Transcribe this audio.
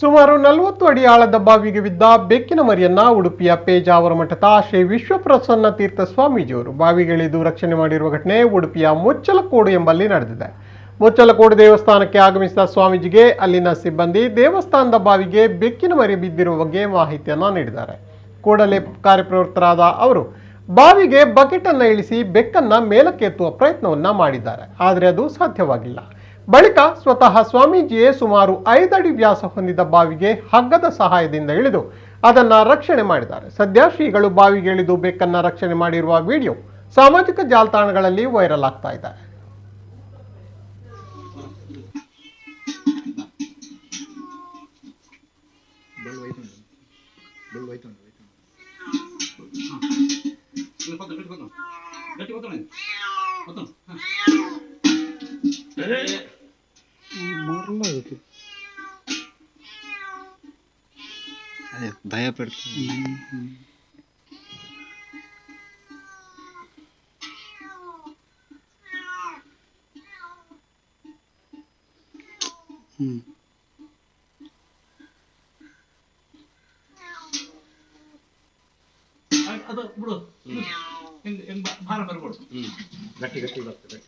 ಸುಮಾರು 40 ಅಡಿ ಆಳದ ಬಾವಿಗೆ ಬಿದ್ದ ಬೆಕ್ಕಿನ ಮರಿಯನ್ನ ಉಡುಪಿಯ ಪೇಜಾವರ ಮಠದ ಶ್ರೀ ವಿಶ್ವಪ್ರಸನ್ನ ತೀರ್ಥ ಸ್ವಾಮೀಜಿಯವರು ಬಾವಿಗಿಳಿದು ರಕ್ಷಣೆ ಮಾಡಿರುವ ಘಟನೆ ಉಡುಪಿಯ ಮುಚ್ಚಲಕೋಡು ಎಂಬಲ್ಲಿ ನಡೆದಿದೆ. ಮುಚ್ಚಲಕೋಡು ದೇವಸ್ಥಾನಕ್ಕೆ ಆಗಮಿಸಿದ ಸ್ವಾಮೀಜಿಗೆ ಅಲ್ಲಿನ ಸಿಬ್ಬಂದಿ ದೇವಸ್ಥಾನದ ಬಾವಿಗೆ ಬೆಕ್ಕಿನ ಮರಿ ಬಿದ್ದಿರುವ ಬಗ್ಗೆ ಮಾಹಿತಿಯನ್ನ ನೀಡಿದ್ದಾರೆ. ಕೂಡಲೇ ಕಾರ್ಯಪ್ರವೃತ್ತರಾದ ಅವರು ಬಾವಿಗೆ ಬಕೆಟ್ ಅನ್ನು ಇಳಿಸಿ ಬೆಕ್ಕನ್ನ ಮೇಲಕ್ಕೆ ಎತ್ತುವ ಪ್ರಯತ್ನವನ್ನ ಮಾಡಿದ್ದಾರೆ. ಆದರೆ ಅದು ಸಾಧ್ಯವಾಗಿಲ್ಲ. ಬಳಿಕ ಸ್ವತಃ ಸ್ವಾಮೀಜಿಯೇ ಸುಮಾರು 5 ಅಡಿ ವ್ಯಾಸ ಹೊಂದಿದ ಬಾವಿಗೆ ಹಗ್ಗದ ಸಹಾಯದಿಂದ ಇಳಿದು ಅದನ್ನ ರಕ್ಷಣೆ ಮಾಡಿದ್ದಾರೆ. ಸದ್ಯ ಶ್ರೀಗಳು ಬಾವಿಗೆ ಇಳಿದು ಬೆಕ್ಕನ್ನ ರಕ್ಷಣೆ ಮಾಡಿರುವ ವಿಡಿಯೋ ಸಾಮಾಜಿಕ ಜಾಲತಾಣಗಳಲ್ಲಿ ವೈರಲ್ ಆಗ್ತಾ ಇದೆ. ಭಯ ಪಡ್ತೀನಿ. ಅದು ಬಿಡು ಭಾರ ಬರ್ಬೋದು. ಗಟ್ಟಿ ಬರ್ತದೆ.